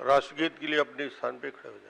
राष्ट्रगीत के लिए अपने स्थान पे खड़े हो जाए।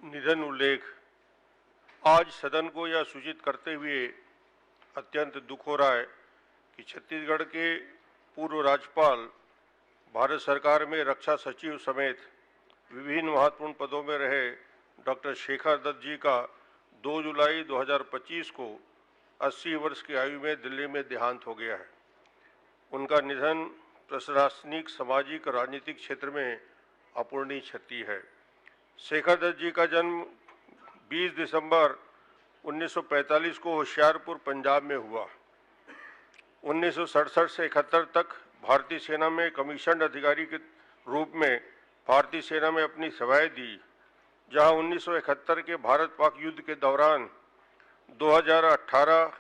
निधन उल्लेख। आज सदन को यह सूचित करते हुए अत्यंत दुख हो रहा है कि छत्तीसगढ़ के पूर्व राज्यपाल, भारत सरकार में रक्षा सचिव समेत विभिन्न महत्वपूर्ण पदों में रहे डॉक्टर शेखर दत्त जी का 2 जुलाई 2025 को 80 वर्ष की आयु में दिल्ली में देहांत हो गया है। उनका निधन प्रशासनिक, सामाजिक और राजनीतिक क्षेत्र में अपूरणीय क्षति है। शेखर दत्त जी का जन्म 20 दिसंबर 1945 को होशियारपुर, पंजाब में हुआ। 1967 से 71 तक भारतीय सेना में कमीशन्ड अधिकारी के रूप में भारतीय सेना में अपनी सेवाएं दी, जहां 1971 के भारत-पाक युद्ध के दौरान 2018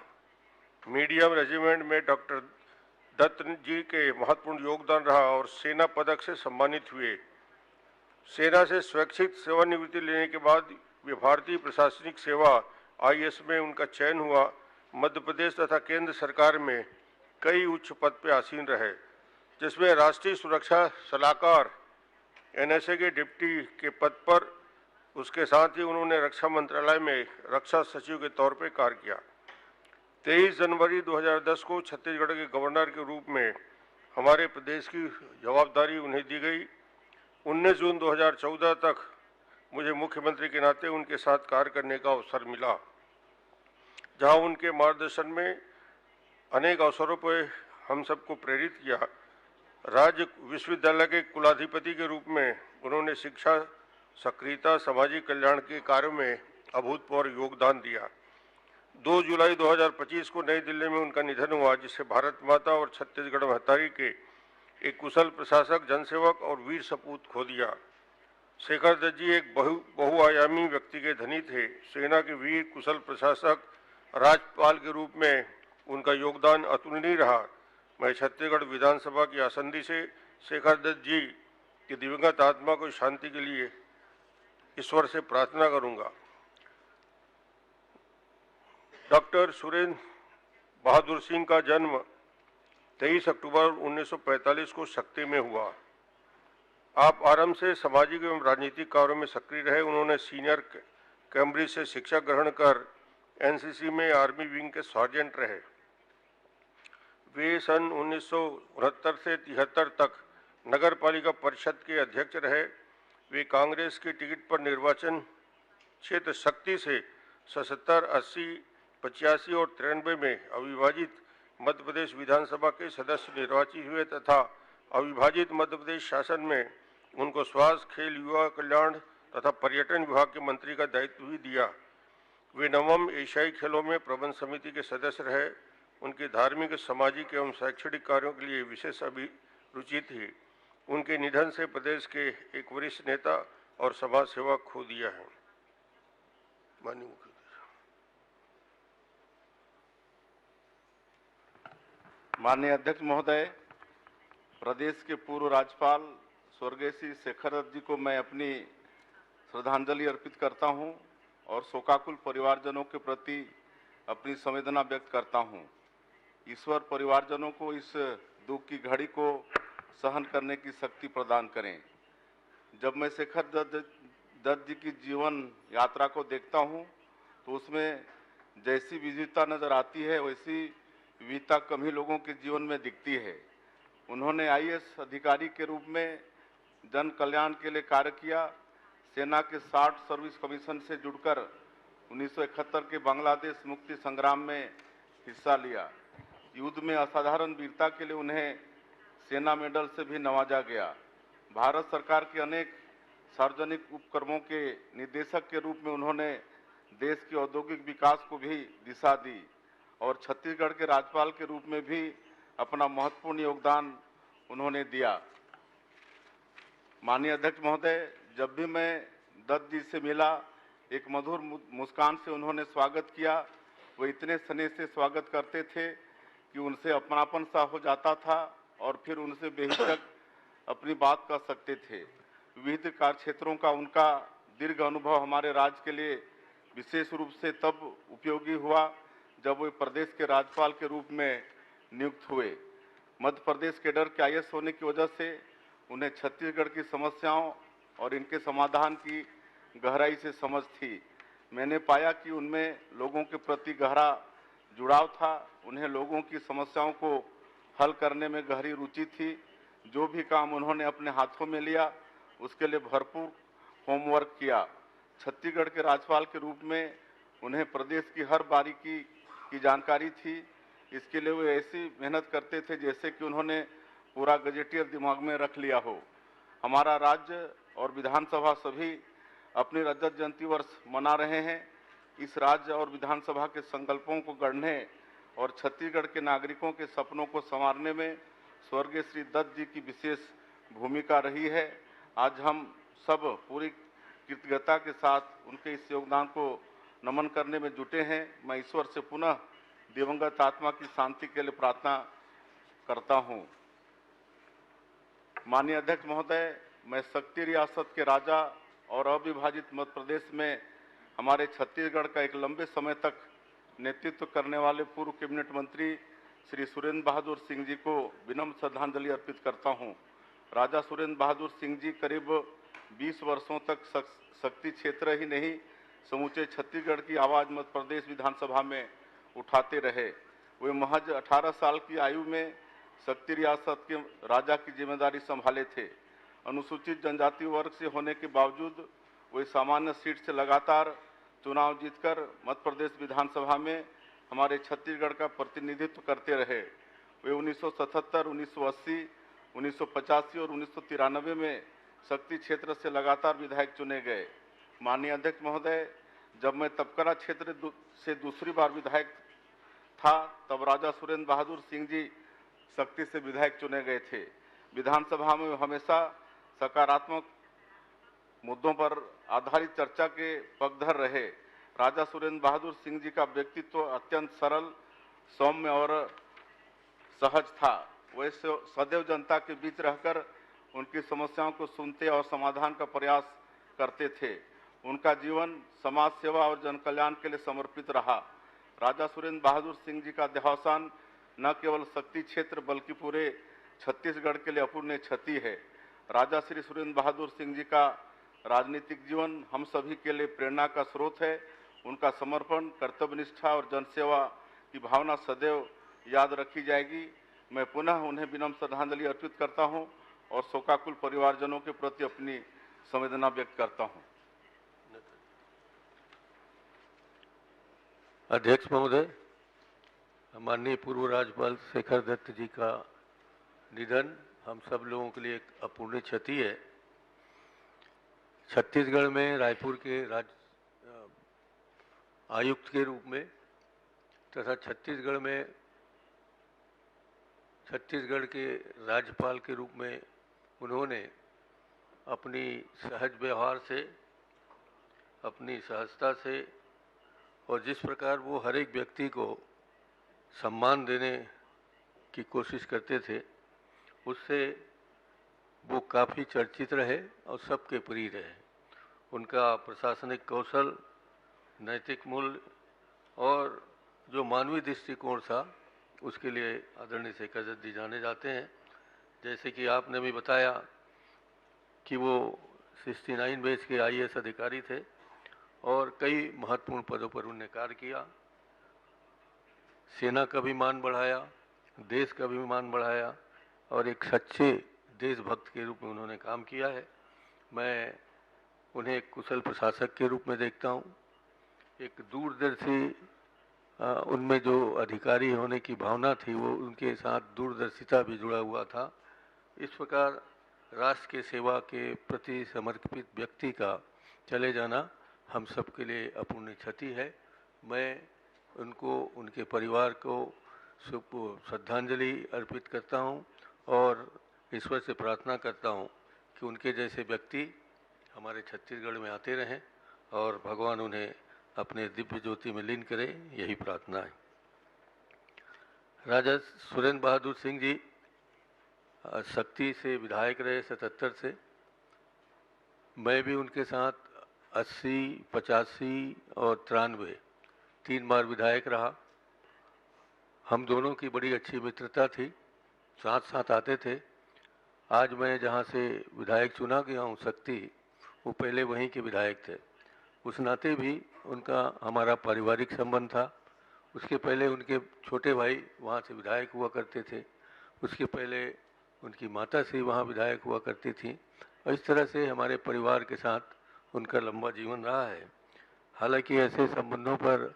मीडियम रेजिमेंट में डॉक्टर दत्त जी के महत्वपूर्ण योगदान रहा और सेना पदक से सम्मानित हुए। सेना से स्वैच्छिक सेवानिवृत्ति लेने के बाद वे भारतीय प्रशासनिक सेवा IAS में उनका चयन हुआ। मध्य प्रदेश तथा केंद्र सरकार में कई उच्च पद पर आसीन रहे, जिसमें राष्ट्रीय सुरक्षा सलाहकार NSA के डिप्टी के पद पर, उसके साथ ही उन्होंने रक्षा मंत्रालय में रक्षा सचिव के तौर पर कार्य किया। 23 जनवरी 2010 को छत्तीसगढ़ के गवर्नर के रूप में हमारे प्रदेश की जवाबदारी उन्हें दी गई। 19 जून 2014 तक मुझे मुख्यमंत्री के नाते उनके साथ कार्य करने का अवसर मिला, जहां उनके मार्गदर्शन में अनेक अवसरों पर हम सबको प्रेरित किया। राज्य विश्वविद्यालय के कुलाधिपति के रूप में उन्होंने शिक्षा, सक्रियता, सामाजिक कल्याण के कार्यों में अभूतपूर्व योगदान दिया। 2 जुलाई 2025 को नई दिल्ली में उनका निधन हुआ, जिससे भारत माता और छत्तीसगढ़ महतारी के एक कुशल प्रशासक, जनसेवक और वीर सपूत खो दिया। शेखर दत्त जी एक बहुआयामी व्यक्ति के धनी थे। सेना के वीर कुशल प्रशासक, राज्यपाल के रूप में उनका योगदान अतुलनीय रहा। मैं छत्तीसगढ़ विधानसभा की आसंदी से शेखर दत्त जी की दिवंगत आत्मा को शांति के लिए ईश्वर से प्रार्थना करूंगा। डॉक्टर सुरेंद्र बहादुर सिंह का जन्म 23 अक्टूबर 1945 को शक्ति में हुआ। आप आरंभ से सामाजिक एवं राजनीतिक कार्यों में सक्रिय रहे। उन्होंने सीनियर कैम्ब्रिज से शिक्षा ग्रहण कर एनसीसी में आर्मी विंग के सार्जेंट रहे। वे सन 1969 से 73 तक नगर पालिका परिषद के अध्यक्ष रहे। वे कांग्रेस के टिकट पर निर्वाचन क्षेत्र शक्ति से 77, 80, 85 और 93 में अविभाजित मध्य प्रदेश विधानसभा के सदस्य निर्वाचित हुए तथा अविभाजित मध्य प्रदेश शासन में उनको स्वास्थ्य, खेल, युवा कल्याण तथा पर्यटन विभाग के मंत्री का दायित्व भी दिया। वे नवम एशियाई खेलों में प्रबंध समिति के सदस्य रहे। उनके धार्मिक, सामाजिक एवं शैक्षणिक कार्यों के लिए विशेष अभिरुचि थी। उनके निधन से प्रदेश के एक वरिष्ठ नेता और समाज सेवक खो दिया है। माननीय मुख्यमंत्री, माननीय अध्यक्ष महोदय, प्रदेश के पूर्व राज्यपाल स्वर्गीय श्री शेखर दत्त जी को मैं अपनी श्रद्धांजलि अर्पित करता हूं और शोकाकुल परिवारजनों के प्रति अपनी संवेदना व्यक्त करता हूं। ईश्वर परिवारजनों को इस दुख की घड़ी को सहन करने की शक्ति प्रदान करें। जब मैं शेखर दत्त जी की जीवन यात्रा को देखता हूं तो उसमें जैसी विविधता नजर आती है वैसी विविधता कम ही लोगों के जीवन में दिखती है। उन्होंने आईएएस अधिकारी के रूप में जन कल्याण के लिए कार्य किया। सेना के 60 सर्विस कमीशन से जुड़कर 1971 के बांग्लादेश मुक्ति संग्राम में हिस्सा लिया। युद्ध में असाधारण वीरता के लिए उन्हें सेना मेडल से भी नवाजा गया। भारत सरकार के अनेक सार्वजनिक उपक्रमों के निदेशक के रूप में उन्होंने देश के औद्योगिक विकास को भी दिशा दी और छत्तीसगढ़ के राज्यपाल के रूप में भी अपना महत्वपूर्ण योगदान उन्होंने दिया। माननीय अध्यक्ष महोदय, जब भी मैं दत्त जी से मिला, एक मधुर मुस्कान से उन्होंने स्वागत किया। वो इतने स्नेह से स्वागत करते थे कि उनसे अपनापन सा हो जाता था और फिर उनसे बेहिचक अपनी बात कर सकते थे। विविध कार्य क्षेत्रों का उनका दीर्घ अनुभव हमारे राज्य के लिए विशेष रूप से तब उपयोगी हुआ जब वे प्रदेश के राज्यपाल के रूप में नियुक्त हुए। मध्य प्रदेश कैडर के आईएएस होने की वजह से उन्हें छत्तीसगढ़ की समस्याओं और इनके समाधान की गहराई से समझ थी। मैंने पाया कि उनमें लोगों के प्रति गहरा जुड़ाव था। उन्हें लोगों की समस्याओं को हल करने में गहरी रुचि थी। जो भी काम उन्होंने अपने हाथों में लिया उसके लिए भरपूर होमवर्क किया। छत्तीसगढ़ के राज्यपाल के रूप में उन्हें प्रदेश की हर बारीकी की जानकारी थी। इसके लिए वे ऐसी मेहनत करते थे जैसे कि उन्होंने पूरा गजेटियर दिमाग में रख लिया हो। हमारा राज्य और विधानसभा सभी अपनी रजत जयंती वर्ष मना रहे हैं। इस राज्य और विधानसभा के संकल्पों को गढ़ने और छत्तीसगढ़ के नागरिकों के सपनों को संवारने में स्वर्गीय श्री दत्त जी की विशेष भूमिका रही है। आज हम सब पूरी कृतज्ञता के साथ उनके इस योगदान को नमन करने में जुटे हैं। मैं ईश्वर से पुनः दिवंगत आत्मा की शांति के लिए प्रार्थना करता हूं। माननीय अध्यक्ष महोदय, मैं शक्ति रियासत के राजा और अविभाजित मध्य प्रदेश में हमारे छत्तीसगढ़ का एक लंबे समय तक नेतृत्व करने वाले पूर्व कैबिनेट मंत्री श्री सुरेंद्र बहादुर सिंह जी को विनम्र श्रद्धांजलि अर्पित करता हूं। राजा सुरेंद्र बहादुर सिंह जी करीब 20 वर्षों तक शक्ति क्षेत्र ही नहीं समूचे छत्तीसगढ़ की आवाज़ मध्य प्रदेश विधानसभा में उठाते रहे। वे महज 18 साल की आयु में शक्ति रियासत के राजा की जिम्मेदारी संभाले थे। अनुसूचित जनजाति वर्ग से होने के बावजूद वे सामान्य सीट से लगातार चुनाव जीतकर मध्य प्रदेश विधानसभा में हमारे छत्तीसगढ़ का प्रतिनिधित्व करते रहे। वे 1977, 1980, 1985 और 1993 में शक्ति क्षेत्र से लगातार विधायक चुने गए। माननीय अध्यक्ष महोदय, जब मैं तपकरा क्षेत्र से दूसरी बार विधायक था तब राजा सुरेंद्र बहादुर सिंह जी शक्ति से विधायक चुने गए थे। विधानसभा में हमेशा सकारात्मक मुद्दों पर आधारित चर्चा के पक्षधर रहे। राजा सुरेंद्र बहादुर सिंह जी का व्यक्तित्व अत्यंत सरल, सौम्य और सहज था। वे सदैव जनता के बीच रहकर उनकी समस्याओं को सुनते और समाधान का प्रयास करते थे। उनका जीवन समाज सेवा और जन कल्याण के लिए समर्पित रहा। राजा सुरेंद्र बहादुर सिंह जी का देहावसान न केवल शक्ति क्षेत्र बल्कि पूरे छत्तीसगढ़ के लिए अपूर्णीय क्षति है। राजा श्री सुरेंद्र बहादुर सिंह जी का राजनीतिक जीवन हम सभी के लिए प्रेरणा का स्रोत है। उनका समर्पण, कर्तव्यनिष्ठा और जनसेवा की भावना सदैव याद रखी जाएगी। मैं पुनः उन्हें विनम्र श्रद्धांजलि अर्पित करता हूं और शोकाकुल परिवारजनों के प्रति अपनी संवेदना व्यक्त करता हूं। अध्यक्ष महोदय, माननीय पूर्व राज्यपाल शेखर दत्त जी का निधन हम सब लोगों के लिए एक अपूर्णीय क्षति है। छत्तीसगढ़ में रायपुर के राज्य आयुक्त के रूप में तथा छत्तीसगढ़ के राज्यपाल के रूप में उन्होंने अपनी सहज व्यवहार से, अपनी सहजता से और जिस प्रकार वो हर एक व्यक्ति को सम्मान देने की कोशिश करते थे, उससे वो काफ़ी चर्चित रहे और सबके प्रिय रहे। उनका प्रशासनिक कौशल, नैतिक मूल्य और जो मानवीय दृष्टिकोण था, उसके लिए आदरणीय शेखर दत्त जी जाने जाते हैं। जैसे कि आपने भी बताया कि वो 69 बैच के IAS अधिकारी थे और कई महत्वपूर्ण पदों पर उन्होंने कार्य किया। सेना का भी मान बढ़ाया, देश का भी मान बढ़ाया और एक सच्चे देशभक्त के रूप में उन्होंने काम किया है। मैं उन्हें एक कुशल प्रशासक के रूप में देखता हूँ। एक दूरदर्शी उनमें जो अधिकारी होने की भावना थी, वो उनके साथ दूरदर्शिता भी जुड़ा हुआ था। इस प्रकार राष्ट्र के सेवा के प्रति समर्पित व्यक्ति का चले जाना हम सब के लिए अपूर्णीय क्षति है। मैं उनको, उनके परिवार को श्रद्धांजलि अर्पित करता हूं और ईश्वर से प्रार्थना करता हूं कि उनके जैसे व्यक्ति हमारे छत्तीसगढ़ में आते रहें और भगवान उन्हें अपने दिव्य ज्योति में लीन करे, यही प्रार्थना है। राजा सुरेंद्र बहादुर सिंह जी शक्ति से विधायक रहे 77 से। मैं भी उनके साथ 80, 85 और 93 3 बार विधायक रहा। हम दोनों की बड़ी अच्छी मित्रता थी, साथ साथ आते थे। आज मैं जहाँ से विधायक चुना गया हूँ शक्ति, वो पहले वहीं के विधायक थे। उस नाते भी उनका हमारा पारिवारिक संबंध था। उसके पहले उनके छोटे भाई वहाँ से विधायक हुआ करते थे, उसके पहले उनकी माता श्री वहाँ विधायक हुआ करती थी। और इस तरह से हमारे परिवार के साथ उनका लंबा जीवन रहा है। हालांकि ऐसे संबंधों पर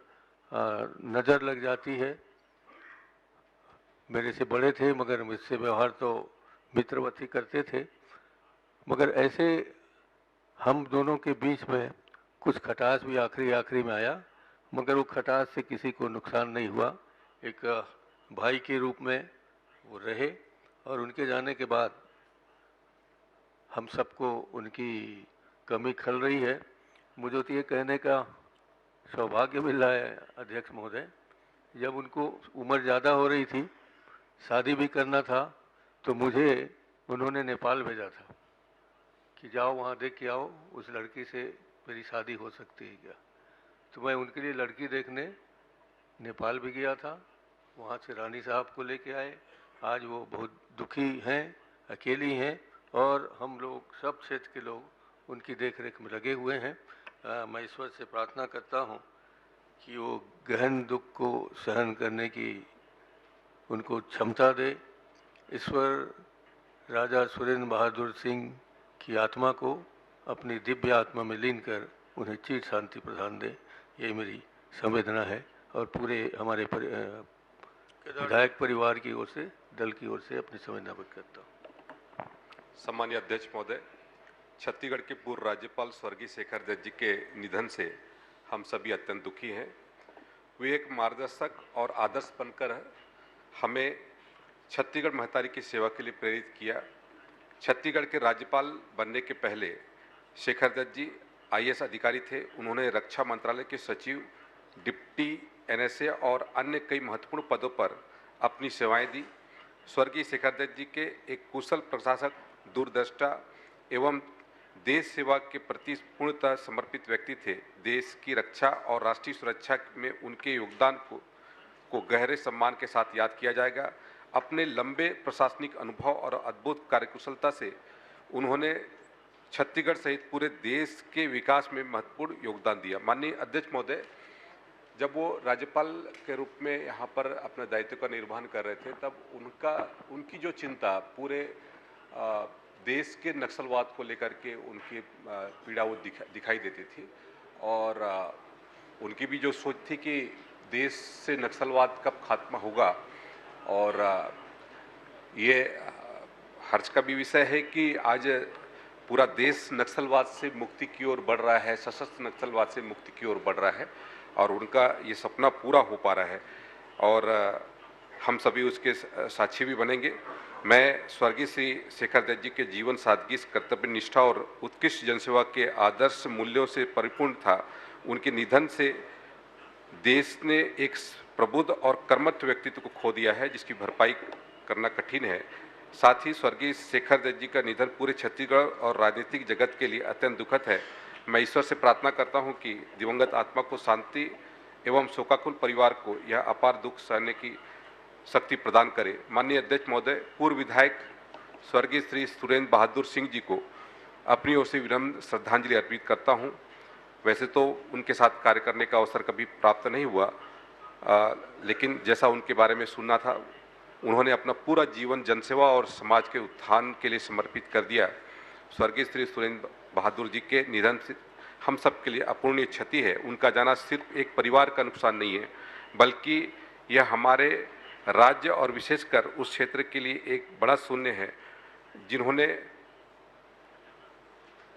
नज़र लग जाती है। मेरे से बड़े थे मगर मुझसे व्यवहार तो मित्रवत ही करते थे, मगर ऐसे हम दोनों के बीच में कुछ खटास भी आखिरी में आया, मगर वो खटास से किसी को नुकसान नहीं हुआ। एक भाई के रूप में वो रहे और उनके जाने के बाद हम सबको उनकी कमी खल रही है। मुझे तो ये कहने का सौभाग्य मिल रहा है अध्यक्ष महोदय, जब उनको उम्र ज़्यादा हो रही थी, शादी भी करना था, तो मुझे उन्होंने नेपाल भेजा था कि जाओ वहाँ देख के आओ, उस लड़की से मेरी शादी हो सकती है क्या। तो मैं उनके लिए लड़की देखने नेपाल भी गया था। वहाँ से रानी साहब को लेके आए। आज वो बहुत दुखी हैं, अकेली हैं और हम लोग सब क्षेत्र के लोग उनकी देखरेख में लगे हुए हैं। मैं ईश्वर से प्रार्थना करता हूँ कि वो गहन दुख को सहन करने की उनको क्षमता दे। ईश्वर राजा सुरेंद्र बहादुर सिंह की आत्मा को अपनी दिव्य आत्मा में लीन कर उन्हें चिर शांति प्रदान दे, ये मेरी संवेदना है और पूरे हमारे विधायक परिवार की ओर से, दल की ओर से अपनी संवेदना व्यक्त करता हूँ। सम्मानीय अध्यक्ष महोदय, छत्तीसगढ़ के पूर्व राज्यपाल स्वर्गीय शेखर दत्त जी के निधन से हम सभी अत्यंत दुखी हैं। वे एक मार्गदर्शक और आदर्श बनकर हमें छत्तीसगढ़ महतारी की सेवा के लिए प्रेरित किया। छत्तीसगढ़ के राज्यपाल बनने के पहले शेखर दत्त जी IAS अधिकारी थे। उन्होंने रक्षा मंत्रालय के सचिव, डिप्टी NSA और अन्य कई महत्वपूर्ण पदों पर अपनी सेवाएं दी। स्वर्गीय शेखर दत्त जी के एक कुशल प्रशासक, दूरदृष्टा एवं देश सेवा के प्रति पूर्णतः समर्पित व्यक्ति थे। देश की रक्षा और राष्ट्रीय सुरक्षा में उनके योगदान को गहरे सम्मान के साथ याद किया जाएगा। अपने लंबे प्रशासनिक अनुभव और अद्भुत कार्यकुशलता से उन्होंने छत्तीसगढ़ सहित पूरे देश के विकास में महत्वपूर्ण योगदान दिया। माननीय अध्यक्ष महोदय, जब वो राज्यपाल के रूप में यहाँ पर अपने दायित्व का निर्वहन कर रहे थे, तब उनकी जो चिंता पूरे देश के नक्सलवाद को लेकर के उनकी पीड़ा वो दिखाई देती थी, और उनकी भी जो सोच थी कि देश से नक्सलवाद कब खात्मा होगा। और ये हर्ष का भी विषय है कि आज पूरा देश नक्सलवाद से मुक्ति की ओर बढ़ रहा है, सशस्त्र नक्सलवाद से मुक्ति की ओर बढ़ रहा है, और उनका ये सपना पूरा हो पा रहा है, और हम सभी उसके साक्षी भी बनेंगे। मैं स्वर्गीय श्री शेखर दत्त जी के जीवन सादगी, कर्तव्य निष्ठा और उत्कृष्ट जनसेवा के आदर्श मूल्यों से परिपूर्ण था। उनके निधन से देश ने एक प्रबुद्ध और कर्मठ व्यक्तित्व को खो दिया है, जिसकी भरपाई करना कठिन है। साथ ही स्वर्गीय शेखर दत्त जी का निधन पूरे छत्तीसगढ़ और राजनीतिक जगत के लिए अत्यंत दुखद है। मैं ईश्वर से प्रार्थना करता हूं कि दिवंगत आत्मा को शांति एवं शोकाकुल परिवार को यह अपार दुख सहने की शक्ति प्रदान करे। माननीय अध्यक्ष महोदय, पूर्व विधायक स्वर्गीय श्री सुरेंद्र बहादुर सिंह जी को अपनी ओर से विनम्र श्रद्धांजलि अर्पित करता हूं। वैसे तो उनके साथ कार्य करने का अवसर कभी प्राप्त नहीं हुआ, लेकिन जैसा उनके बारे में सुनना था, उन्होंने अपना पूरा जीवन जनसेवा और समाज के उत्थान के लिए समर्पित कर दिया। स्वर्गीय श्री सुरेंद्र बहादुर जी के निधन से हम सब के लिए अपूर्णीय क्षति है। उनका जाना सिर्फ एक परिवार का नुकसान नहीं है, बल्कि यह हमारे राज्य और विशेषकर उस क्षेत्र के लिए एक बड़ा शून्य है, जिन्होंने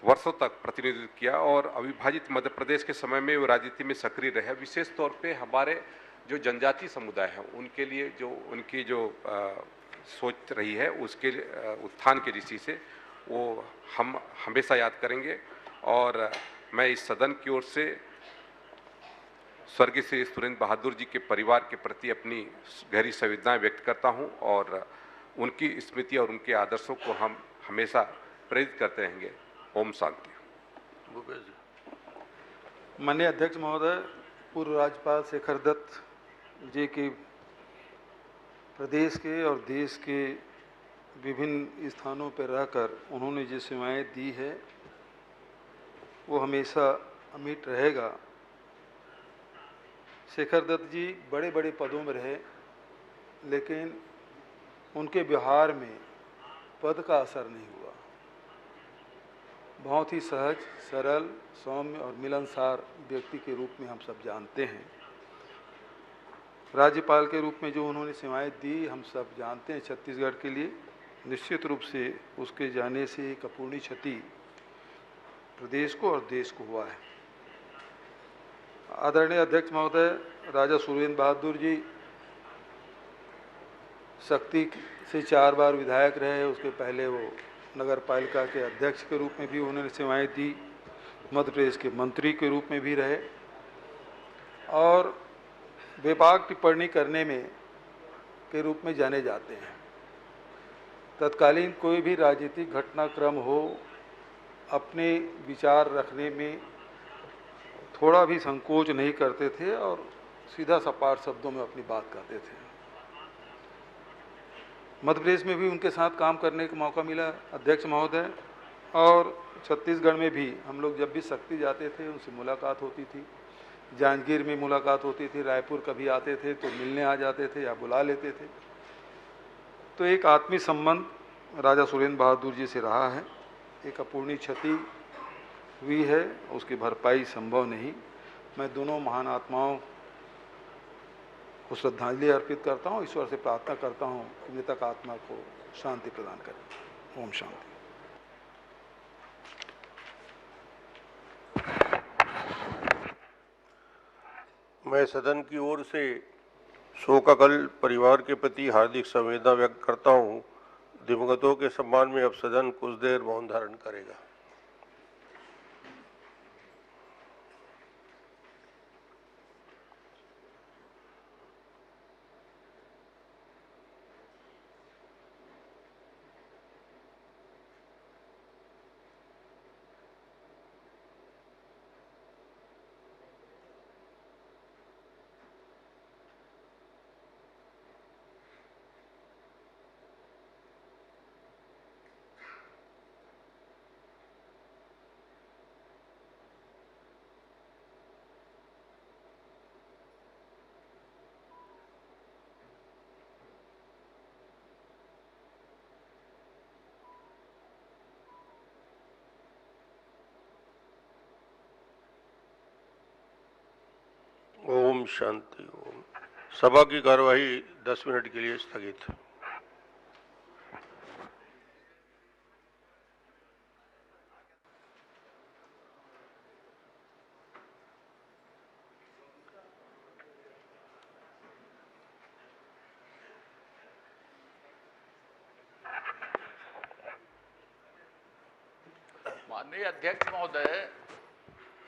वर्षों तक प्रतिनिधित्व किया और अविभाजित मध्य प्रदेश के समय में वो राजनीति में सक्रिय रहे। विशेष तौर पे हमारे जो जनजाति समुदाय है, उनके लिए जो उनकी जो सोच रही है, उसके उत्थान की दृष्टि से वो हम हमेशा याद करेंगे। और मैं इस सदन की ओर से स्वर्गीय श्री सुरेंद्र बहादुर जी के परिवार के प्रति अपनी गहरी संवेदनाएं व्यक्त करता हूं, और उनकी स्मृति और उनके आदर्शों को हम हमेशा प्रेरित करते रहेंगे। ओम शांति। माननीय अध्यक्ष महोदय, पूर्व राज्यपाल शेखर दत्त जी के प्रदेश के और देश के विभिन्न स्थानों पर रहकर उन्होंने जो सेवाएं दी है, वो हमेशा अमिट रहेगा। शेखर दत्त जी बड़े बड़े पदों में रहे, लेकिन उनके व्यवहार में पद का असर नहीं हुआ। बहुत ही सहज, सरल, सौम्य और मिलनसार व्यक्ति के रूप में हम सब जानते हैं। राज्यपाल के रूप में जो उन्होंने सेवाएं दी, हम सब जानते हैं छत्तीसगढ़ के लिए। निश्चित रूप से उसके जाने से एक अपूर्णीय क्षति प्रदेश को और देश को हुआ है। आदरणीय अध्यक्ष महोदय, राजा सुरेंद्र बहादुर जी शक्ति से 4 बार विधायक रहे। उसके पहले वो नगर पालिका के अध्यक्ष के रूप में भी उन्होंने सेवाएं दी, मध्य प्रदेश के मंत्री के रूप में भी रहे, और बेबाक टिप्पणी करने में के रूप में जाने जाते हैं। तत्कालीन कोई भी राजनीतिक घटनाक्रम हो, अपने विचार रखने में थोड़ा भी संकोच नहीं करते थे और सीधा सपाट शब्दों में अपनी बात करते थे। मध्य प्रदेश में भी उनके साथ काम करने का मौका मिला अध्यक्ष महोदय, और छत्तीसगढ़ में भी हम लोग जब भी शक्ति जाते थे उनसे मुलाकात होती थी। जांजगीर में मुलाकात होती थी, रायपुर कभी आते थे तो मिलने आ जाते थे या बुला लेते थे। तो एक आत्मीय संबंध राजा सुरेंद्र बहादुर जी से रहा है। एक अपूर्णीय क्षति हुई है, उसकी भरपाई संभव नहीं। मैं दोनों महान आत्माओं को श्रद्धांजलि अर्पित करता हूँ। ईश्वर से प्रार्थना करता हूँ कि मृतक आत्मा को शांति प्रदान करें। ओम शांति। मैं सदन की ओर से शोकाकुल परिवार के प्रति हार्दिक संवेदना व्यक्त करता हूं। दिवंगतों के सम्मान में अब सदन कुछ देर मौन धारण करेगा। ओम शांति ओम। सभा की कार्यवाही 10 मिनट के लिए स्थगित। माननीय अध्यक्ष महोदय,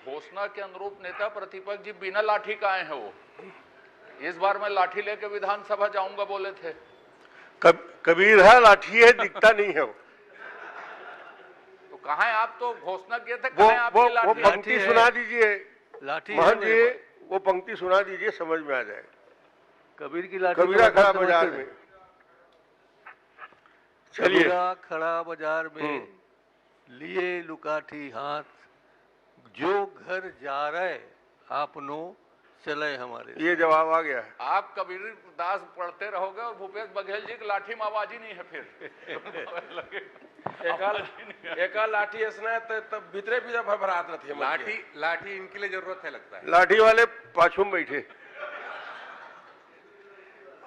घोषणा के अनुरूप नेता प्रतिपक्ष जी बिना लाठी का आए हैं। वो इस बार मैं लाठी लेके विधानसभा जाऊंगा बोले थे। कबीर है, लाठी है, दिखता नहीं है। तो कहाँ है? आप तो घोषणा किए थे, वो कहाँ है आपकी लाठी? वो पंक्ति सुना दीजिए लाठी महंत जी, वो पंक्ति सुना दीजिए, समझ में आ जाएगा। कबीर की लाठी कबीरा तो खड़ा समझते बाजार हैं। में। चलिए। कबीरा खड़ा बाजार में लिए लुकाठी हाथ, जो घर जा रहे आपनो चले हमारे। ये जवाब आ गया है। आप कबीर दास पढ़ते रहोगे और भूपेश बघेल जी की लाठी में आवाज ही नहीं है फिर। एका लाठी ऐसा तब भीतरे भीतर भरभरात रहती है। लाठी इनके लिए जरूरत है लगता है। लाठी वाले पाछू में बैठे।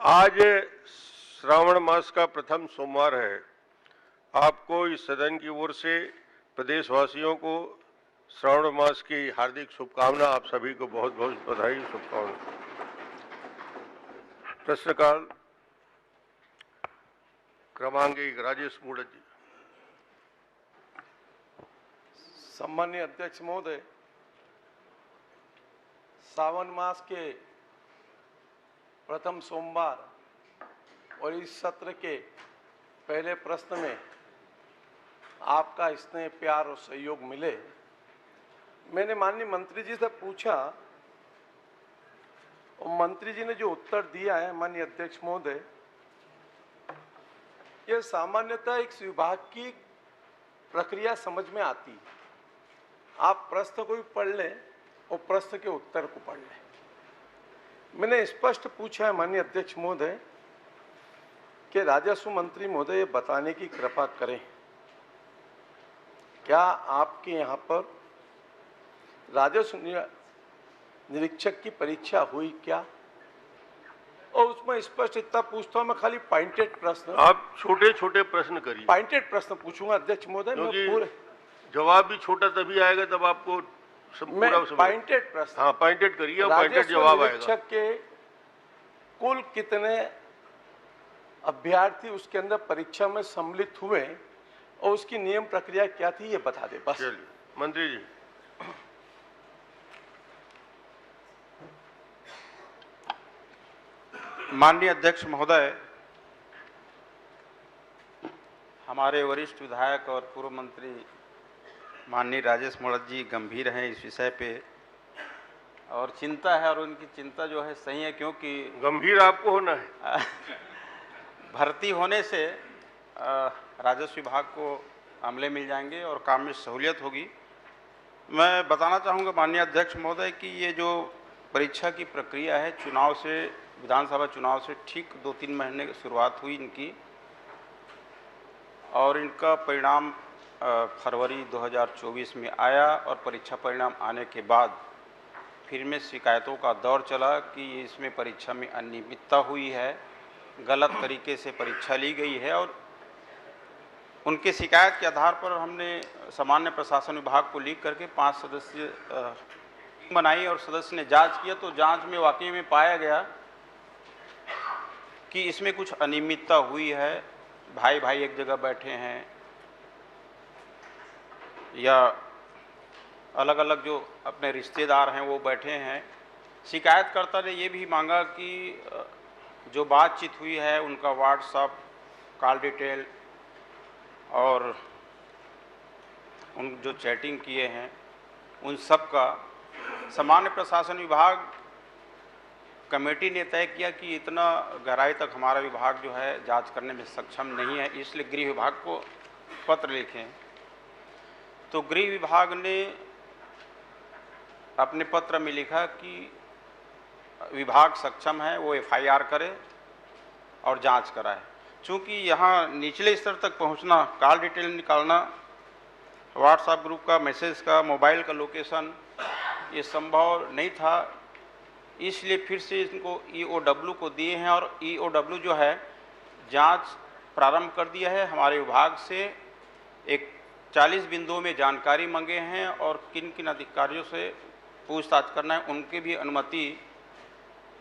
आज श्रावण मास का प्रथम सोमवार है। आपको इस सदन की ओर से प्रदेशवासियों को श्रावण मास की हार्दिक शुभकामना। आप सभी को बहुत बहुत बधाई, शुभकामना। प्रश्नकाल क्रमांक 1 राजेश मूड़त जी। सम्मानीय अध्यक्ष महोदय, सावन मास के प्रथम सोमवार और इस सत्र के पहले प्रश्न में आपका स्नेह, प्यार और सहयोग मिले। मैंने माननीय मंत्री जी से पूछा और मंत्री जी ने जो उत्तर दिया है माननीय अध्यक्ष महोदय, यह सामान्यतः एक विभाग की प्रक्रिया समझ में आती है। आप प्रश्न को भी पढ़ लें और प्रश्न के उत्तर को पढ़ लें। मैंने स्पष्ट पूछा है माननीय अध्यक्ष महोदय कि राजस्व मंत्री महोदय ये बताने की कृपा करें, क्या आपके यहाँ पर राजस्व निरीक्षक की परीक्षा हुई क्या? और उसमें स्पष्ट इतना पूछता हूं मैं, खाली पॉइंटेड प्रश्न। आप छोटे छोटे प्रश्न करिए। पॉइंटेड प्रश्न पूछूंगा अध्यक्ष महोदय। क्योंकि जवाब भी छोटा तभी आएगा जब आपको मैं पॉइंटेड प्रश्न। हाँ, पॉइंटेड करिए और पॉइंटेड जवाब आएगा। निरीक्षक के कुल कितने अभ्यर्थी उसके अंदर परीक्षा में सम्मिलित हुए और उसकी नियम प्रक्रिया क्या थी, ये बता दे बस। चलिए मंत्री जी। माननीय अध्यक्ष महोदय, हमारे वरिष्ठ विधायक और पूर्व मंत्री माननीय राजेश मूड़त जी गंभीर हैं इस विषय पे और चिंता है, और उनकी चिंता जो है सही है, क्योंकि गंभीर आपको होना है। भर्ती होने से राजस्व विभाग को अमले मिल जाएंगे और काम में सहूलियत होगी। मैं बताना चाहूँगा माननीय अध्यक्ष महोदय कि ये जो परीक्षा की प्रक्रिया है, चुनाव से, विधानसभा चुनाव से ठीक 2-3 महीने की शुरुआत हुई इनकी, और इनका परिणाम फरवरी 2024 में आया। और परीक्षा परिणाम आने के बाद फिर में शिकायतों का दौर चला कि इसमें परीक्षा में अनियमितता हुई है, गलत तरीके से परीक्षा ली गई है। और उनके शिकायत के आधार पर हमने सामान्य प्रशासन विभाग को लिख करके 5 सदस्यीय बनाई और सदस्य ने जांच किया, तो जांच में वाकई में पाया गया कि इसमें कुछ अनियमितता हुई है। भाई भाई एक जगह बैठे हैं या अलग अलग जो अपने रिश्तेदार हैं वो बैठे हैं। शिकायतकर्ता ने ये भी मांगा कि जो बातचीत हुई है उनका व्हाट्सएप कॉल डिटेल और उन जो चैटिंग किए हैं उन सब का सामान्य प्रशासन विभाग कमेटी ने तय किया कि इतना गहराई तक हमारा विभाग जो है जांच करने में सक्षम नहीं है, इसलिए गृह विभाग को पत्र लिखें। तो गृह विभाग ने अपने पत्र में लिखा कि विभाग सक्षम है, वो एफआईआर करे और जांच कराए। चूँकि यहाँ निचले स्तर तक पहुँचना, कॉल डिटेल निकालना, व्हाट्सएप ग्रुप का मैसेज का, मोबाइल का लोकेशन, ये संभव नहीं था, इसलिए फिर से इनको EOW को दिए हैं और EOW जो है जांच प्रारंभ कर दिया है। हमारे विभाग से एक 40 बिंदुओं में जानकारी मांगे हैं और किन किन अधिकारियों से पूछताछ करना है उनकी भी अनुमति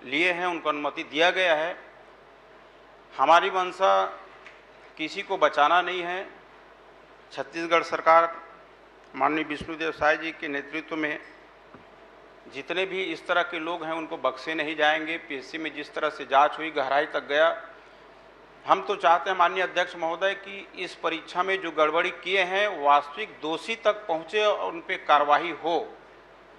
लिए हैं, उनको अनुमति दिया गया है। हमारी मंशा किसी को बचाना नहीं है। छत्तीसगढ़ सरकार माननीय विष्णुदेव साय जी के नेतृत्व में जितने भी इस तरह के लोग हैं उनको बख्शे नहीं जाएंगे। पीएससी में जिस तरह से जांच हुई, गहराई तक गया। हम तो चाहते हैं माननीय अध्यक्ष महोदय कि इस परीक्षा में जो गड़बड़ी किए हैं वास्तविक दोषी तक पहुंचे और उन पर कार्रवाई हो।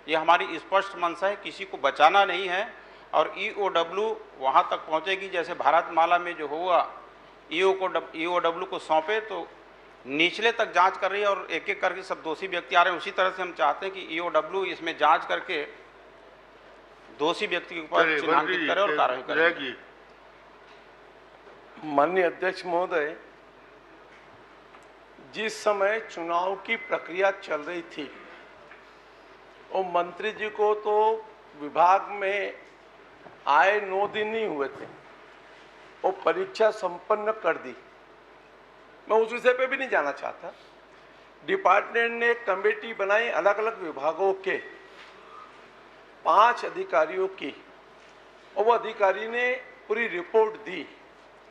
ये हमारी स्पष्ट मंशा है, किसी को बचाना नहीं है। और EOW वहाँ तक पहुँचेगी जैसे भारतमाला में जो हुआ, EOW को सौंपे तो निचले तक जांच कर रही है और एक एक करके सब दोषी व्यक्ति आ रहे हैं। उसी तरह से हम चाहते हैं कि EOW इसमें जांच करके दोषी व्यक्ति के ऊपर चिन्हांकित करे और कार्रवाई करे। माननीय अध्यक्ष महोदय, जिस समय चुनाव की प्रक्रिया चल रही थी और मंत्री जी को तो विभाग में आए 9 दिन ही हुए थे और परीक्षा संपन्न कर दी। मैं उस विषय पे भी नहीं जाना चाहता। डिपार्टमेंट ने एक कमेटी बनाई अलग अलग विभागों के 5 अधिकारियों की और वो अधिकारी ने पूरी रिपोर्ट दी।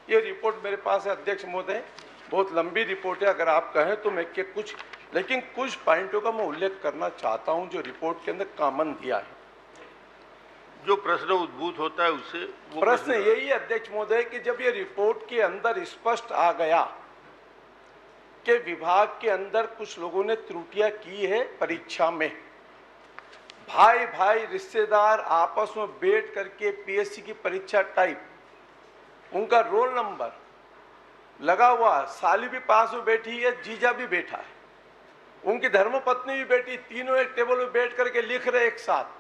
ये रिपोर्ट मेरे पास है अध्यक्ष महोदय, बहुत लंबी रिपोर्ट है। अगर आप कहें तो मैं लेकिन कुछ पॉइंटों का मैं उल्लेख करना चाहता हूं जो रिपोर्ट के अंदर कॉमन दिया है। जो प्रश्न उद्भूत होता है उससे प्रश्न यही है अध्यक्ष महोदय कि जब ये रिपोर्ट के अंदर स्पष्ट आ गया कि विभाग के अंदर कुछ लोगों ने त्रुटियां की है परीक्षा में, भाई भाई रिश्तेदार आपस में बैठ करके पीएससी की परीक्षा टाइप, उनका रोल नंबर लगा हुआ, साली भी पास में बैठी है, जीजा भी बैठा है, उनकी धर्मपत्नी भी बैठी, तीनों एक टेबल में बैठ करके लिख रहे एक साथ।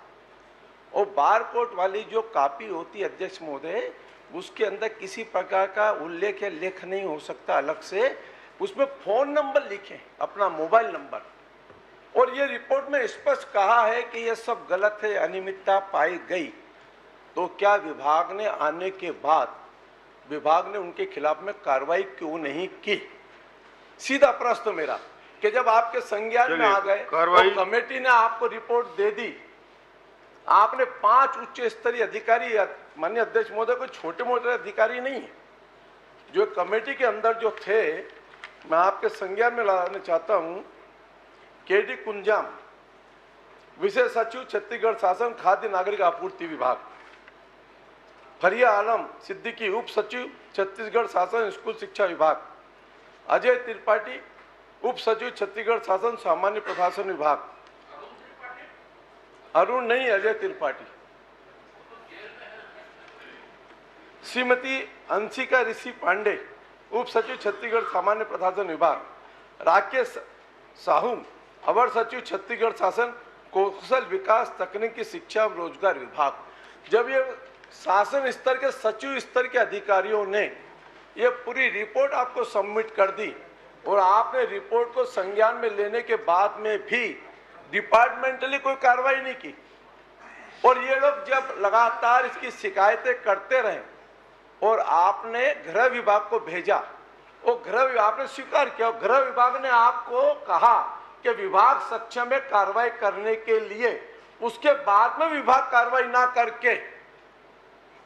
और बारकोड वाली जो कॉपी होती है अध्यक्ष महोदय, उसके अंदर किसी प्रकार का उल्लेख या लेख नहीं हो सकता अलग से, उसमें फोन नंबर लिखे, अपना मोबाइल नंबर। और ये रिपोर्ट में स्पष्ट कहा है कि ये सब गलत है, अनियमितता पाई गई। तो क्या विभाग ने आने के बाद विभाग ने उनके खिलाफ में कार्रवाई क्यों नहीं की? सीधा प्रश्न मेरा कि जब आपके संज्ञान में आ गए तो कमेटी ने आपको रिपोर्ट दे दी, आपने 5 उच्च स्तरीय अधिकारी, माननीय अध्यक्ष महोदय कोई छोटे मोटे अधिकारी नहीं है, जो कमेटी के अंदर जो थे, मैं आपके संज्ञान में लाना चाहता हूं। KD कुंजाम, विशेष सचिव छत्तीसगढ़ शासन खाद्य नागरिक आपूर्ति विभाग। फरिया आलम सिद्दीकी, उप सचिव छत्तीसगढ़ शासन स्कूल शिक्षा विभाग। अजय त्रिपाठी, उप सचिव छत्तीसगढ़ शासन सामान्य प्रशासन विभाग। अरुण नहीं, अजय त्रिपाठी। श्रीमती अंशिका ऋषि पांडे, उप सचिव छत्तीसगढ़ सामान्य प्रशासन विभाग। राकेश साहू, अवर सचिव छत्तीसगढ़ शासन कौशल विकास तकनीकी शिक्षा और रोजगार विभाग। जब ये शासन स्तर के सचिव स्तर के अधिकारियों ने ये पूरी रिपोर्ट आपको सबमिट कर दी और आपने रिपोर्ट को संज्ञान में लेने के बाद में भी डिपार्टमेंटली कोई कार्रवाई नहीं की, और ये लोग जब लगातार इसकी शिकायतें करते रहे और आपने गृह विभाग को भेजा और गृह विभाग ने स्वीकार किया, गृह विभाग ने आपको कहा कि विभाग सक्षम है कार्रवाई करने के लिए, उसके बाद में विभाग कार्रवाई ना करके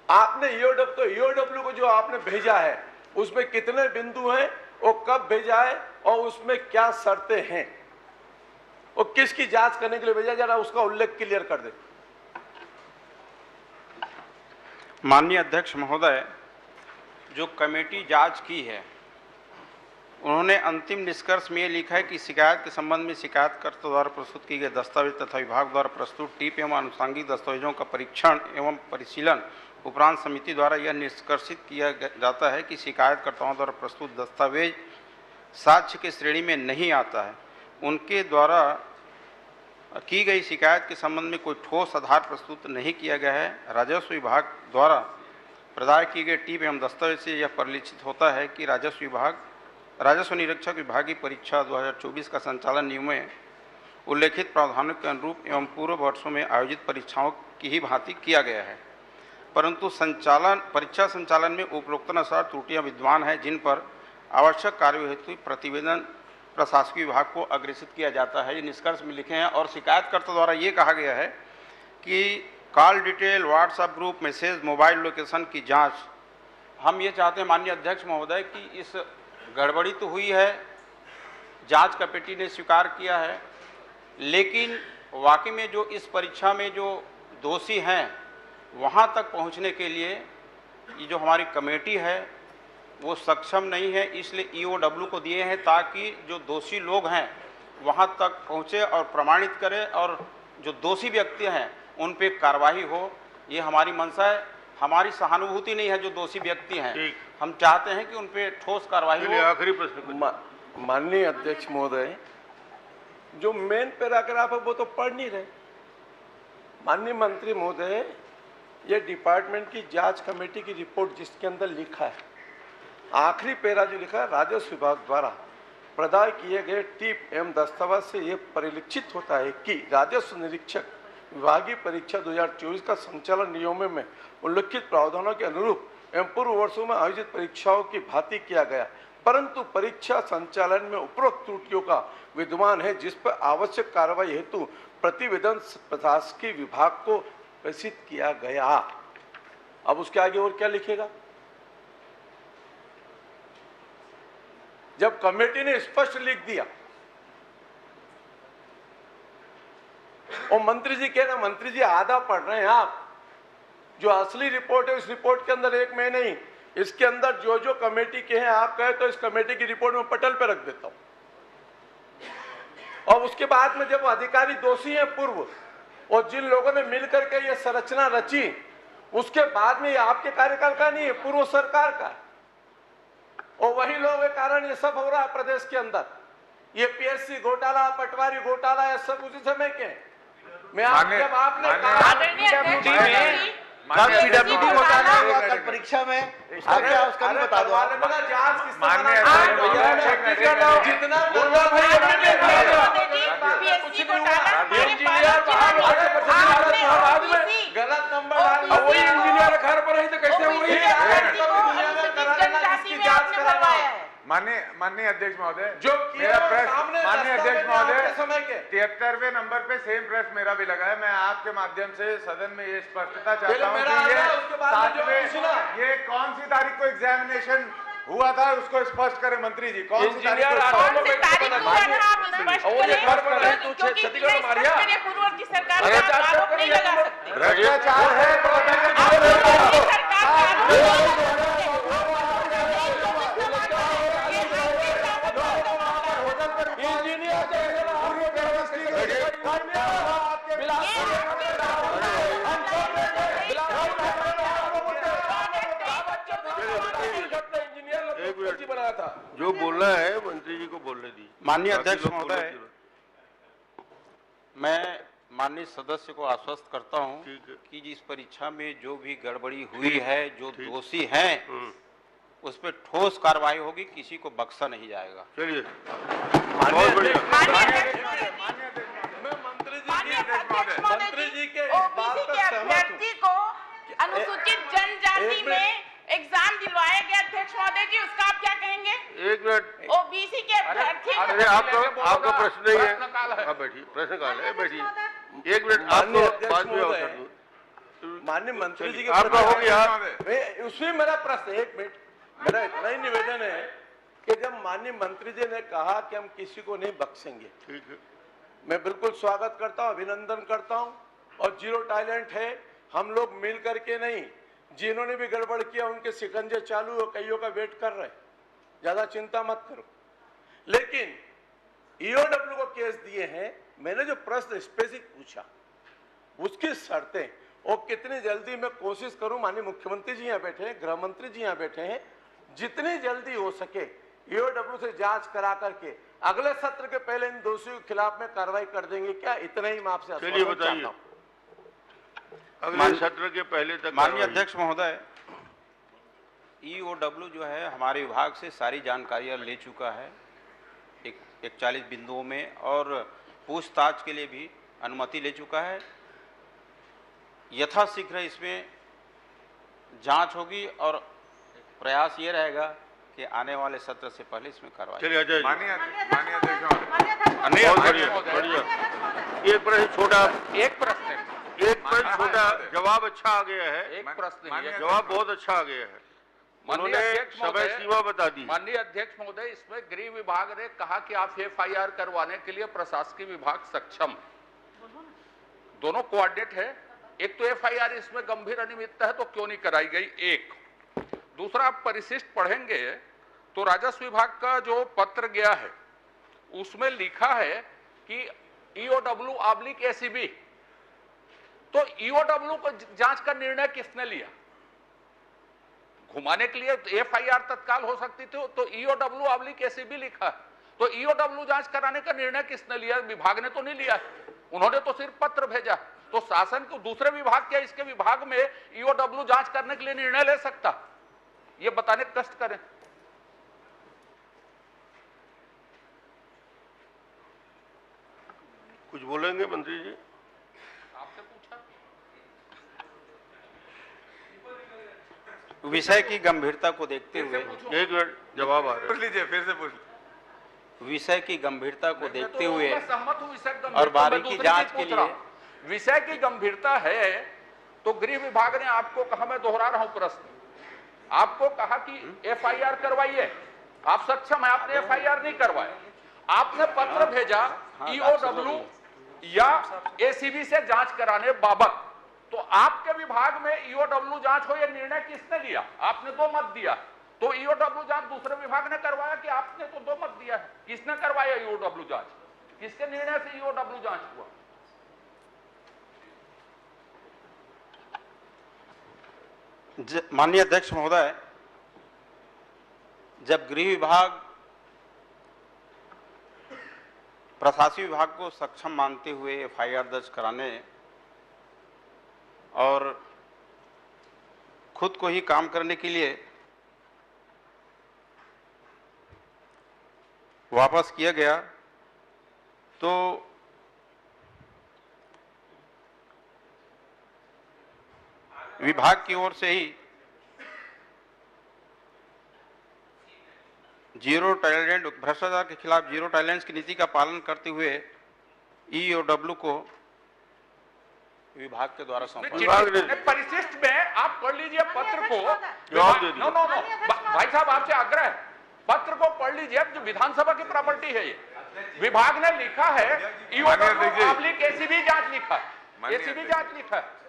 आपने EOW को जो आपने भेजा है उसमें कितने बिंदु हैं और कब भेजा है और उसमें क्या शर्तें हैं और किसकी जांच करने के लिए भेजा, जरा उसका उल्लेख क्लियर कर दे। माननीय अध्यक्ष महोदय, जो कमेटी जांच की है उन्होंने अंतिम निष्कर्ष में ये लिखा है कि शिकायत के संबंध में शिकायतकर्ता द्वारा प्रस्तुत किए गए दस्तावेज तथा विभाग द्वारा प्रस्तुत टिप एवं आनुषंगिक दस्तावेजों का परीक्षण एवं परिशीलन उपरांत समिति द्वारा यह निष्कर्षित किया जाता है कि शिकायतकर्ताओं द्वारा प्रस्तुत दस्तावेज साक्ष्य की श्रेणी में नहीं आता है। उनके द्वारा की गई शिकायत के संबंध में कोई ठोस आधार प्रस्तुत नहीं किया गया है। राजस्व विभाग द्वारा प्रदान किए गए टिप एवं दस्तावेज से यह परिलक्षित होता है कि राजस्व निरीक्षक विभाग की परीक्षा 2024 का संचालन नियम में उल्लेखित प्रावधानों के अनुरूप एवं पूर्व वर्षों में आयोजित परीक्षाओं की ही भांति किया गया है, परंतु परीक्षा संचालन में उपरोक्तानुसार त्रुटियां विद्यमान हैं, जिन पर आवश्यक कार्य हेतु प्रतिवेदन प्रशासकीय विभाग को अग्रेसित किया जाता है। ये निष्कर्ष में लिखे हैं और शिकायतकर्ता द्वारा ये कहा गया है कि call detail, WhatsApp group message, mobile location की जांच। हम ये चाहते हैं माननीय अध्यक्ष महोदय कि इस गड़बड़ी तो हुई है, जांच कमेटी ने स्वीकार किया है, लेकिन वाकई में जो इस परीक्षा में जो दोषी हैं वहाँ तक पहुँचने के लिए ये जो हमारी कमेटी है वो सक्षम नहीं है, इसलिए ईओडब्ल्यू को दिए हैं ताकि जो दोषी लोग हैं वहाँ तक पहुँचे और प्रमाणित करें और जो दोषी व्यक्ति हैं उन पे कार्रवाई हो। ये हमारी मंशा है, हमारी सहानुभूति नहीं है जो दोषी व्यक्ति हैं, हम चाहते हैं कि उन पे ठोस कार्रवाई हो। आखिरी प्रश्न माननीय अध्यक्ष महोदय, जो मेन पैराग्राफ है वो तो पढ़ नहीं रहे। माननीय मंत्री महोदय, ये डिपार्टमेंट की जांच कमेटी की रिपोर्ट जिसके अंदर लिखा है, आखिरी पैरा जो लिखा है, राजस्व विभाग द्वारा प्रदान किए गए टिप एवं दस्तावेज से यह परिलक्षित होता है कि राजस्व निरीक्षक विभागीय परीक्षा 2024 का संचालन नियमों में उल्लिखित प्रावधानों के अनुरूप एवं पूर्व वर्षों में आयोजित परीक्षाओं की भांति किया गया, परंतु परीक्षा संचालन में उपरोक्त त्रुटियों का विद्यमान है, जिस पर आवश्यक कार्रवाई हेतु प्रतिवेदन प्रशासकीय विभाग को प्रेषित किया गया। अब उसके आगे और क्या लिखेगा? जब कमेटी ने स्पष्ट लिख दिया और मंत्री जी कह रहे, मंत्री जी आधा पढ़ रहे हैं आप, जो असली रिपोर्ट है उस रिपोर्ट के अंदर एक में नहीं, इसके अंदर जो जो कमेटी के हैं आप कहे तो इस कमेटी की रिपोर्ट में पटल पे रख देता हूं। और उसके बाद में जब अधिकारी दोषी हैं पूर्व और जिन लोगों ने मिलकर के ये संरचना रची, उसके बाद में ये आपके कार्यकाल का नहीं है, पूर्व सरकार का है, और वही लोगों के कारण ये सब हो रहा है प्रदेश के अंदर। ये पीएससी घोटाला, पटवारी घोटाला, ये सब उसी समय के हैं। मैं जब आपने पीडब्ल्यूडी घोटाला हुआ कल परीक्षा में, उसका क्या, उसका भी बता दो। जितना गलत नंबर वही इंजीनियर घर पर रही तो कैसे हुई? माननीय अध्यक्ष महोदय, जो मेरा प्रश्न माननीय अध्यक्ष महोदय, समय के 73वें नंबर पे सेम प्रश्न मेरा भी लगा है। मैं आपके माध्यम से सदन में ये स्पष्टता चाहता हूँ कि ये कौन सी तारीख को एग्जामिनेशन हुआ था, उसको स्पष्ट करें मंत्री जी। कौन सी तारीख भ्रष्टाचार है? जो बोलना है मंत्री जी को बोलने दी। माननीय अध्यक्ष महोदय, मैं माननीय सदस्य को आश्वस्त करता हूं कि जिस परीक्षा में जो भी गड़बड़ी हुई है, जो दोषी हैं उस पर ठोस कार्रवाई होगी, किसी को बख्शा नहीं जाएगा। चलिए, मंत्री जी के अभ्यर्थी को अनुसूचित जनजाति में एग्जाम दिलवाया गया, अध्यक्ष महोदय जी, उसका आप क्या कहेंगे? एक मिनट, ओबीसी के अभ्यर्थी। अरे आपका प्रश्न नहीं है, आप बैठिए, प्रश्न काल है, बैठिए। एक मिनट, आपको बाद में अवसर दूं। माननीय मंत्री जी के आपका हो गया, उसमें मेरा प्रश्न, एक मिनट, मेरा इतना ही निवेदन है कि जब माननीय मंत्री जी ने कहा कि हम किसी को नहीं बख्शेंगे, ठीक है, मैं बिल्कुल स्वागत करता हूं, अभिनंदन करता हूं, और जीरो टैलेंट है, हम लोग मिल करके नहीं, जिन्होंने भी गड़बड़ किया उनके शिकंजे चालू और कईयों का वेट कर रहे, ज्यादा चिंता मत करो। लेकिन ईओडब्ल्यू को केस दिए हैं, मैंने जो प्रश्न स्पेसिफिक पूछा उसकी शर्तें और कितनी जल्दी मैं कोशिश करूं, माननीय मुख्यमंत्री जी यहाँ बैठे हैं, गृह मंत्री जी यहाँ बैठे हैं, जितनी जल्दी हो सके ईओडब्ल्यू से जांच करा करके अगले सत्र के पहले इन दोषियों के खिलाफ में कार्रवाई कर देंगे क्या? इतना ही मैं आपसे चलिए बताइए, अगले सत्र के पहले तक। माननीय अध्यक्ष महोदय, ईओडब्ल्यू जो है हमारे विभाग से सारी जानकारियां ले चुका है 41 बिंदुओं में, और पूछताछ के लिए भी अनुमति ले चुका है। यथाशीघ्र इसमें जांच होगी और प्रयास ये रहेगा कि आने वाले सत्र से पहले इसमें कार्रवाई। चलिए अजय जी। माननीय अध्यक्ष महोदय। बहुत बढ़िया बढ़िया। एक प्रश्न छोटा, एक प्रश्न छोटा, जवाब अच्छा आ गया है। एक प्रश्न, जवाब बहुत अच्छा आ गया है। माननीय अध्यक्ष समय सीमा बता दी। माननीय अध्यक्ष महोदय, इसमें गृह विभाग ने कहा कि आप FIR करवाने के लिए प्रशासकीय विभाग सक्षम है। दोनों कोऑर्डिनेट है। एक तो FIR इसमें गंभीर अनियमितता है तो क्यों नहीं कराई गई, एक। दूसरा, आप परिशिष्ट पढ़ेंगे तो राजस्व विभाग का जो पत्र गया है उसमें लिखा है कि EOW/ACB। तो EOW को जांच का निर्णय किसने लिया? घुमाने के लिए FIR तत्काल हो सकती थी, तो EOW/ACB लिखा है। तो EOW जांच कराने का निर्णय किसने लिया? विभाग ने तो नहीं लिया, उन्होंने तो सिर्फ पत्र भेजा। तो शासन को दूसरे विभाग क्या इसके विभाग में EOW जांच करने के लिए निर्णय ले सकता? ये बताने का कष्ट करें। कुछ बोलेंगे मंत्री जी? आपसे पूछा। विषय की गंभीरता को देखते हुए एक मिनट, जवाब आ रहा है। पूछ लीजिए, फिर से पूछ। विषय की गंभीरता को देखते हुए सहमत हूं विषय और बारीकी जांच के लिए विषय की गंभीरता है तो गृह विभाग ने आपको कहा, मैं दोहरा रहा हूं प्रश्न, आपको कहा कि FIR करवाइए, आप सक्षम है, आपने FIR नहीं करवाया, आपने पत्र भेजा EOW या ACB से जांच कराने बाबत। तो आपके विभाग में EOW जांच हो, यह निर्णय किसने लिया? आपने दो मत दिया। तो EOW जांच दूसरे विभाग ने करवाया कि आपने तो दो मत दिया है? किसने करवाया EOW जांच? किसके निर्णय से EOW जांच हुआ? माननीय अध्यक्ष महोदय, जब गृह विभाग प्रशासनिक विभाग को सक्षम मानते हुए FIR दर्ज कराने और खुद को ही काम करने के लिए वापस किया गया, तो विभाग की ओर से ही जीरो टॉलरेंस, भ्रष्टाचार के खिलाफ जीरो टॉलरेंस की नीति का पालन करते हुए EOW को विभाग के द्वारा सौंपा। परिशिष्ट में आप पढ़ लीजिए पत्र को। नो भाई साहब, आपसे आग्रह है, पत्र को पढ़ लीजिए, जो विधानसभा की प्रॉपर्टी है। ये विभाग ने लिखा है EOW/ACB जांच लिखा है, ACB जांच लिखा है।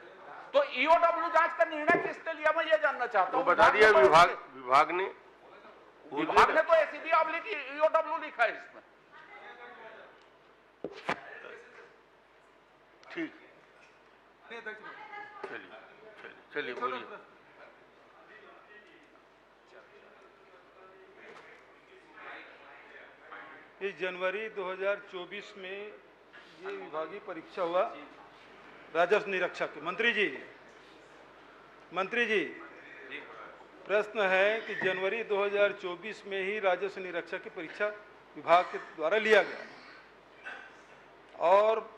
तो EOW जांच का निर्णय किसने लिया, मैं ये जानना चाहता हूँ। बता दिया विभाग ने तो ACB/EOW लिखा है इसमें। ठीक, चलिए बोलिए। इस जनवरी 2024 में ये विभागीय परीक्षा हुआ राजस्व निरीक्षक। मंत्री जी प्रश्न है कि जनवरी 2024 में ही राजस्व निरीक्षक की परीक्षा विभाग के द्वारा लिया गया और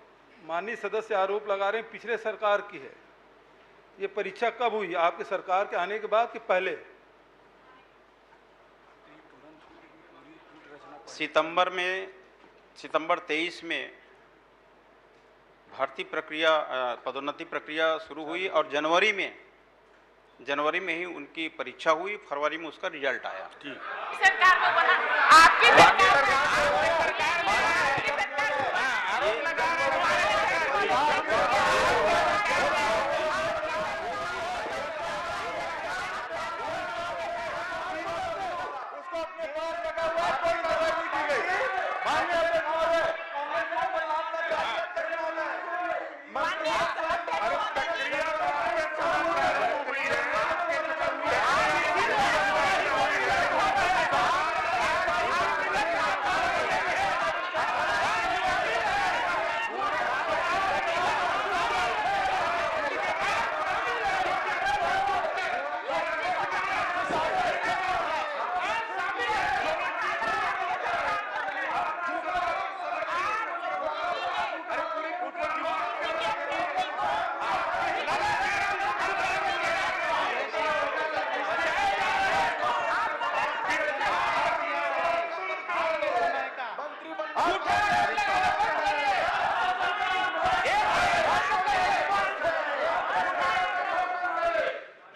माननीय सदस्य आरोप लगा रहे हैं पिछले सरकार की है। ये परीक्षा कब हुई, आपके सरकार के आने के बाद कि पहले? सितंबर 23 में भर्ती प्रक्रिया, पदोन्नति प्रक्रिया शुरू हुई और जनवरी में ही उनकी परीक्षा हुई, फरवरी में उसका रिजल्ट आया। सरकार को बना, आपकी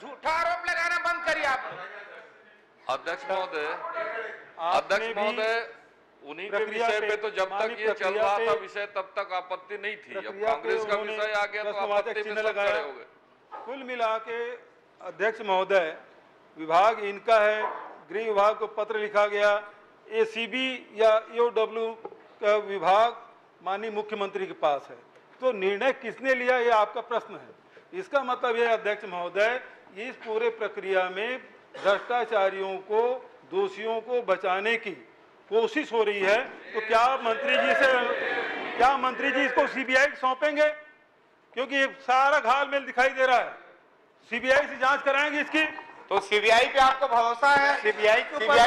झूठा आरोप लगाना बंद करिए आप। अध्यक्ष महोदय, उन्हीं के विषय पे तो जब तक ये चल रहा था विषय तब तक आपत्ति नहीं थी, अब कांग्रेस का विषय आ गया तो आपत्ति में सब खड़े हो गए। कुल मिला के अध्यक्ष महोदय, विभाग इनका है, गृह विभाग को पत्र लिखा गया, एसीबी या ईओडब्ल्यू का विभाग माननीय मुख्यमंत्री के पास है, तो निर्णय किसने लिया ये आपका प्रश्न है। इसका मतलब यह अध्यक्ष महोदय, इस पूरे प्रक्रिया में भ्रष्टाचारियों को, दोषियों को बचाने की कोशिश हो रही है, तो क्या मंत्री जी इसको सीबीआई सौंपेंगे? क्योंकि ये सारा घालमेल दिखाई दे रहा है, सीबीआई से जांच कराएंगे इसकी। तो सीबीआई पे आपको भरोसा है? सीबीआई के ऊपर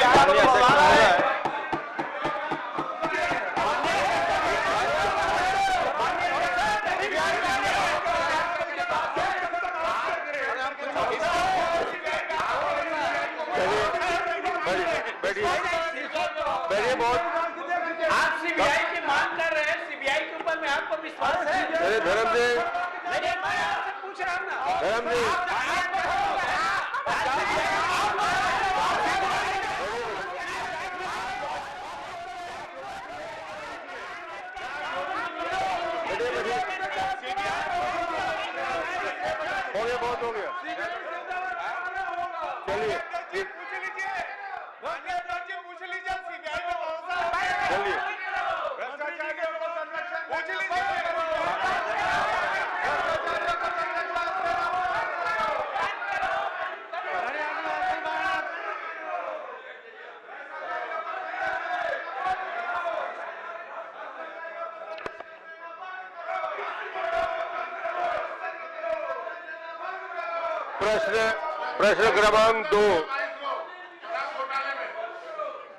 आप सीबीआई की मांग कर रहे हैं, सीबीआई के ऊपर में आपको विश्वास है? धर्म जी, मैं आपसे पूछ रहा हूं ना। धर्म जी, हो गया, बहुत हो गया, चलिए चलिए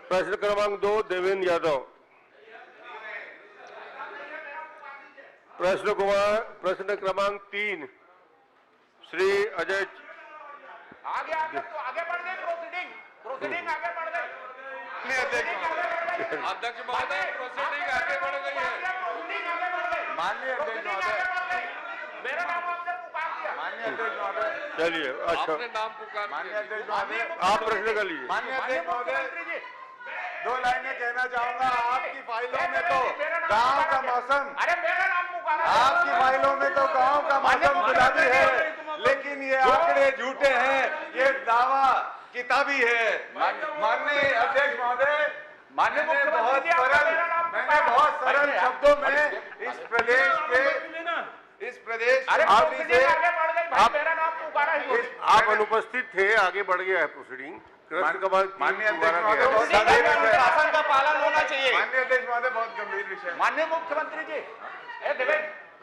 प्रश्न क्रमांक 2 देवेंद्र यादव। प्रश्न क्रमांक 3 श्री अजय। आगे बढ़ गई प्रोसीडिंग आगे बढ़ गई। अध्यक्ष महोदय, प्रोसीडिंग आगे बढ़ गई है। माननीय अध्यक्ष महोदय, मेरा नाम आपने पुकार दिया। माननीय अध्यक्ष महोदय, चलिए, अच्छा, आपने नाम पुकार माननीय दिया। अध्यक्ष महोदय, आप प्रश्न कर लीजिए। माननीय अध्यक्ष महोदय, 2 लाइनें कहना चाहूंगा। आपकी फाइलों में तो गांव का मौसम, अरे मेरा नाम पुकारा। आपकी फाइलों में तो गांव का मौसम गुलाबी है, लेकिन ये आंकड़े झूठे हैं, ये दावा किताबी है। माननीय अध्यक्ष महोदय, मैंने बहुत सरल शब्दों में इस प्रदेश मेरा नाम पुकारा ही। आप अनुपस्थित थे, आगे बढ़ गया है प्रोसीडिंग। माननीय अध्यक्ष महोदय, शासन का पालन होना चाहिए। माननीय अध्यक्ष महोदय, बहुत गंभीर विषय। माननीय मुख्यमंत्री जी,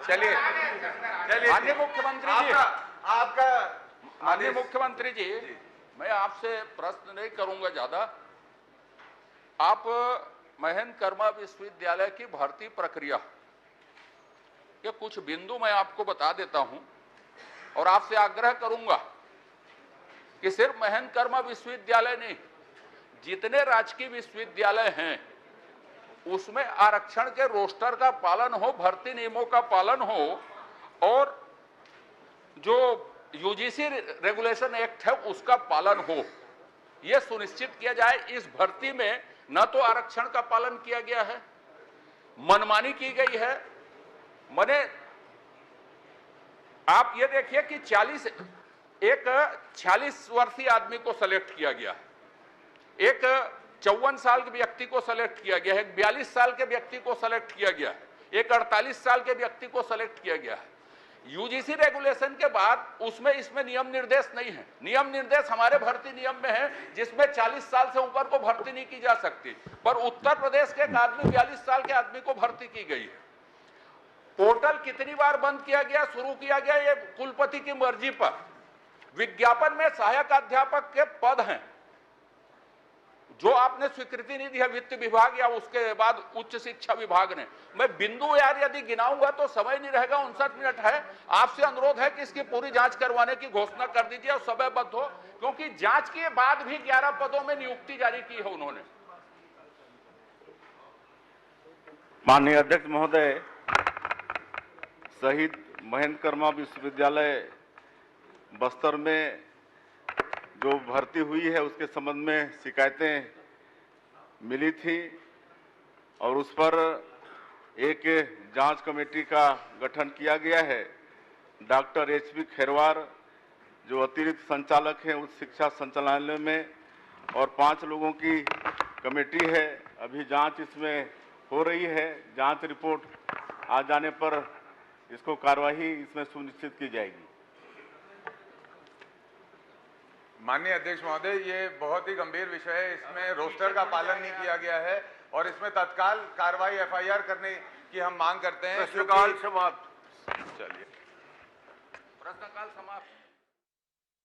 चलिए माननीय मुख्यमंत्री जी, आपका माननीय मुख्यमंत्री जी, मैं आपसे प्रश्न नहीं करूंगा ज्यादा। आप महेंद्र कर्मा विश्वविद्यालय की भर्ती प्रक्रिया के कुछ बिंदु मैं आपको बता देता हूं और आपसे आग्रह करूंगा कि सिर्फ महेंद्र कर्मा विश्वविद्यालय नहीं, जितने राजकीय विश्वविद्यालय हैं उसमें आरक्षण के रोस्टर का पालन हो, भर्ती नियमों का पालन हो, और जो यूजीसी रेगुलेशन एक्ट है उसका पालन हो, यह सुनिश्चित किया जाए। इस भर्ती में न तो आरक्षण का पालन किया गया है, मनमानी की गई है। मैंने आप ये देखिए कि 46 वर्षीय आदमी को सेलेक्ट किया गया, एक 54 साल के व्यक्ति को सेलेक्ट किया गया है, एक 42 साल के व्यक्ति को सेलेक्ट किया गया है, एक 48 साल के व्यक्ति को सेलेक्ट किया गया है। यूजीसी रेगुलेशन के बाद उसमें इसमें नियम निर्देश नहीं है। नियम निर्देश हमारे भर्ती नियम में है जिसमें 40 साल से ऊपर को भर्ती नहीं की जा सकती, पर उत्तर प्रदेश के एक आदमी 42 साल के आदमी को भर्ती की गई है। पोर्टल कितनी बार बंद किया गया, शुरू किया गया, ये कुलपति की मर्जी पर। विज्ञापन में सहायक अध्यापक के पद हैं जो आपने स्वीकृति नहीं दी है वित्त विभाग या उसके बाद उच्च शिक्षा विभाग ने। मैं बिंदु यार यदि गिनाऊंगा तो समय नहीं रहेगा, 59 मिनट है। आपसे अनुरोध है कि इसकी पूरी जांच करवाने की घोषणा कर दीजिए और समयबद्ध हो, क्योंकि जांच के बाद भी 11 पदों में नियुक्ति जारी की है उन्होंने। माननीय अध्यक्ष महोदय, शहीद महेंद्र कर्मा विश्वविद्यालय बस्तर में जो भर्ती हुई है उसके संबंध में शिकायतें मिली थी और उस पर एक जांच कमेटी का गठन किया गया है। डॉक्टर एचपी खैरवार जो अतिरिक्त संचालक हैं उच्च शिक्षा संचालनालय में, और 5 लोगों की कमेटी है। अभी जांच इसमें हो रही है। जांच रिपोर्ट आ जाने पर इसको कार्यवाही इसमें सुनिश्चित की जाएगी। माननीय अध्यक्ष महोदय, ये बहुत ही गंभीर विषय है। इसमें रोस्टर का पालन नहीं किया गया है और इसमें तत्काल कार्रवाई एफआईआर करने की हम मांग करते हैं। प्रश्नकाल समाप्त। चलिए, प्रश्नकाल समाप्त।